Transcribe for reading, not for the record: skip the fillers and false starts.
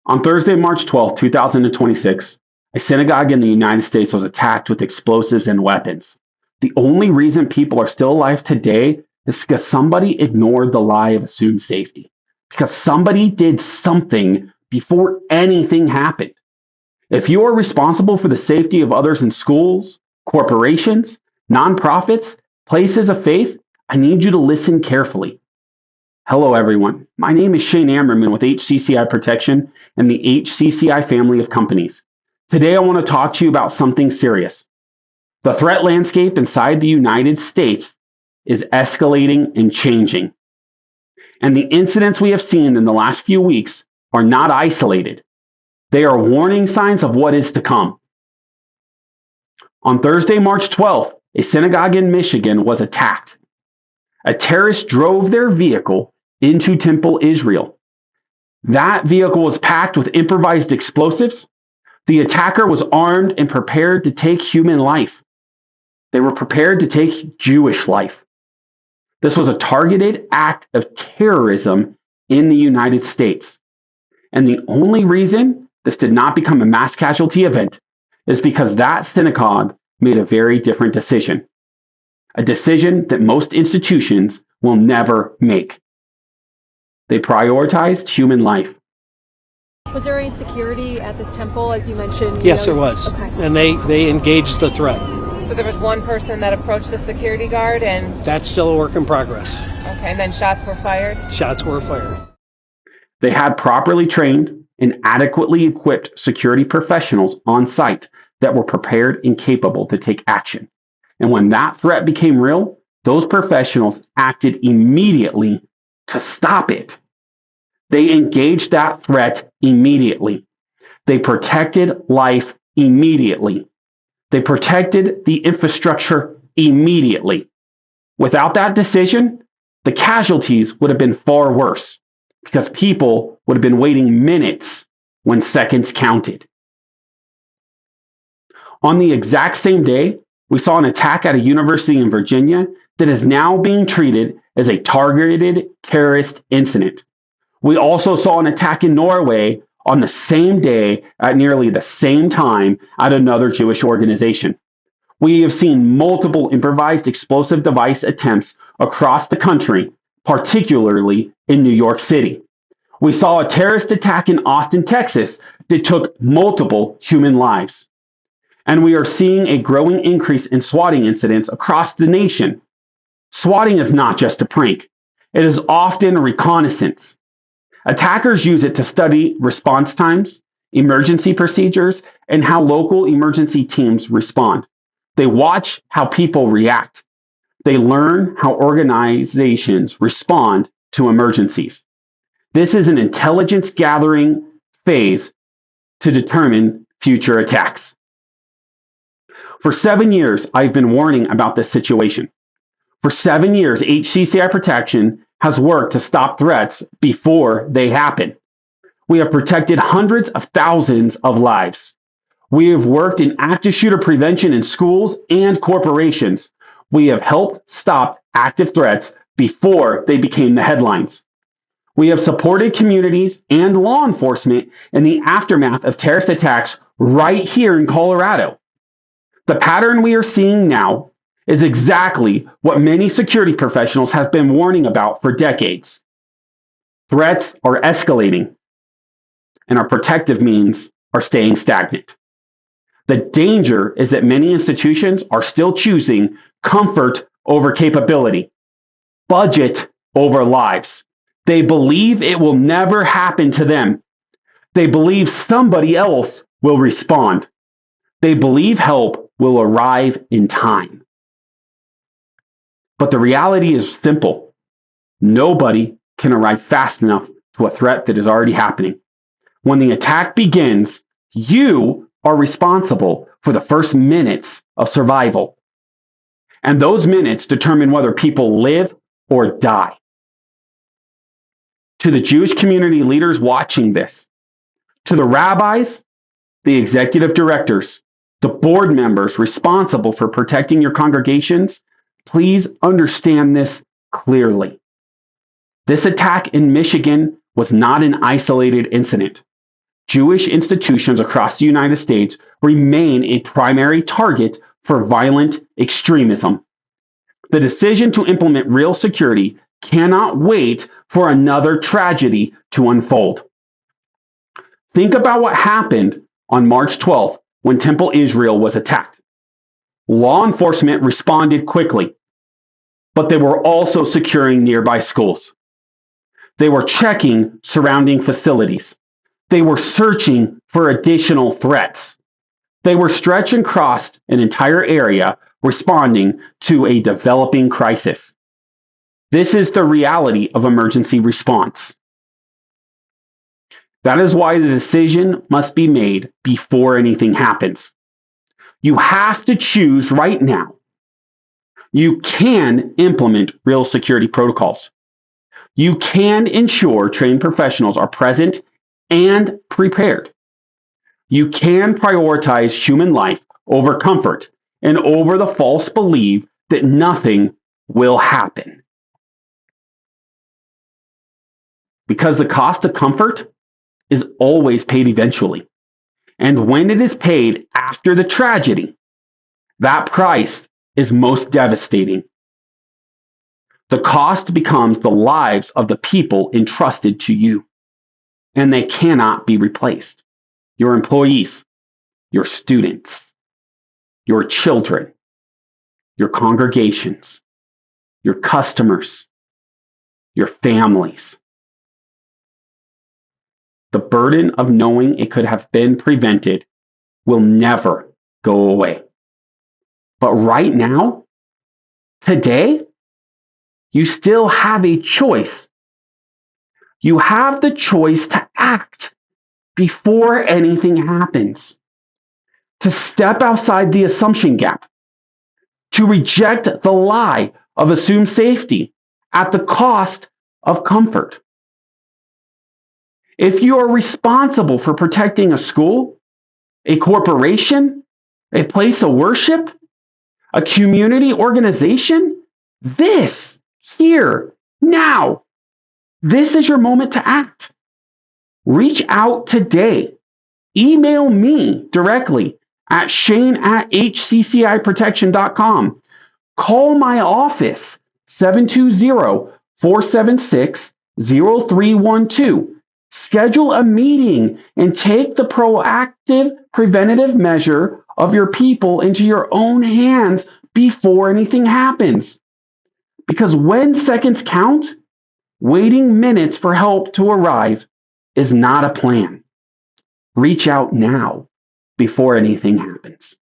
On Thursday, March 12th, 2026, a synagogue in the United States was attacked with explosives and weapons. The only reason people are still alive today is because somebody ignored the lie of assumed safety, because somebody did something before anything happened. If you are responsible for the safety of others in schools, corporations, nonprofits, places of faith, I need you to listen carefully. Hello, everyone. My name is Shane Ammerman with HCCI Protection and the HCCI family of companies. Today, I want to talk to you about something serious. The threat landscape inside the United States is escalating and changing. And the incidents we have seen in the last few weeks are not isolated. They are warning signs of what is to come. On Thursday, March 12th, a synagogue in Michigan was attacked. A terrorist drove their vehicle into Temple, Israel. That vehicle was packed with improvised explosives. The attacker was armed and prepared to take human life. They were prepared to take Jewish life. This was a targeted act of terrorism in the United States. And the only reason this did not become a mass casualty event is because that synagogue made a very different decision. A decision that most institutions will never make. They prioritized human life. Was there any security at this temple, as you mentioned? Yes, there was. Okay. And they engaged the threat. So there was one person that approached the security guard and... That's still a work in progress. Okay, and then shots were fired? Shots were fired. They had properly trained and adequately equipped security professionals on site that were prepared and capable to take action. And when that threat became real, those professionals acted immediately to stop it. They engaged that threat immediately. They protected life immediately. They protected the infrastructure immediately. Without that decision, the casualties would have been far worse because people would have been waiting minutes when seconds counted. On the exact same day, we saw an attack at a university in Virginia that is now being treated as a targeted terrorist incident. We also saw an attack in Norway on the same day at nearly the same time at another Jewish organization. We have seen multiple improvised explosive device attempts across the country, particularly in New York City. We saw a terrorist attack in Austin, Texas that took multiple human lives. And we are seeing a growing increase in swatting incidents across the nation. Swatting is not just a prank. It is often reconnaissance. Attackers use it to study response times, emergency procedures, and how local emergency teams respond. They watch how people react. They learn how organizations respond to emergencies. This is an intelligence gathering phase to determine future attacks. For 7 years, I've been warning about this situation. For 7 years, HCCI Protection has worked to stop threats before they happen. We have protected hundreds of thousands of lives. We have worked in active shooter prevention in schools and corporations. We have helped stop active threats before they became the headlines. We have supported communities and law enforcement in the aftermath of terrorist attacks right here in Colorado. The pattern we are seeing now is exactly what many security professionals have been warning about for decades. Threats are escalating, and our protective means are staying stagnant. The danger is that many institutions are still choosing comfort over capability, budget over lives. They believe it will never happen to them. They believe somebody else will respond. They believe help will arrive in time. But the reality is simple. Nobody can arrive fast enough to a threat that is already happening. When the attack begins, you are responsible for the first minutes of survival. And those minutes determine whether people live or die. To the Jewish community leaders watching this, to the rabbis, the executive directors, the board members responsible for protecting your congregations, please understand this clearly. This attack in Michigan was not an isolated incident. Jewish institutions across the United States remain a primary target for violent extremism. The decision to implement real security cannot wait for another tragedy to unfold. Think about what happened on March 12th when Temple Israel was attacked. Law enforcement responded quickly, but they were also securing nearby schools. They were checking surrounding facilities. They were searching for additional threats. They were stretched and crossed an entire area, responding to a developing crisis. This is the reality of emergency response. That is why the decision must be made before anything happens. You have to choose right now. You can implement real security protocols. You can ensure trained professionals are present and prepared. You can prioritize human life over comfort and over the false belief that nothing will happen. Because the cost of comfort is always paid eventually. And when it is paid after the tragedy, that price is most devastating. The cost becomes the lives of the people entrusted to you, and they cannot be replaced. Your employees, your students, your children, your congregations, your customers, your families. The burden of knowing it could have been prevented will never go away. But right now, today, you still have a choice. You have the choice to act before anything happens, to step outside the assumption gap, to reject the lie of assumed safety at the cost of comfort. If you are responsible for protecting a school, a corporation, a place of worship, a community organization, this, here, now, this is your moment to act. Reach out today. Email me directly at shane@hcciprotection.com. Call my office, 720-476-0312. Schedule a meeting and take the proactive preventative measure of your people into your own hands before anything happens. Because when seconds count, waiting minutes for help to arrive is not a plan. Reach out now before anything happens.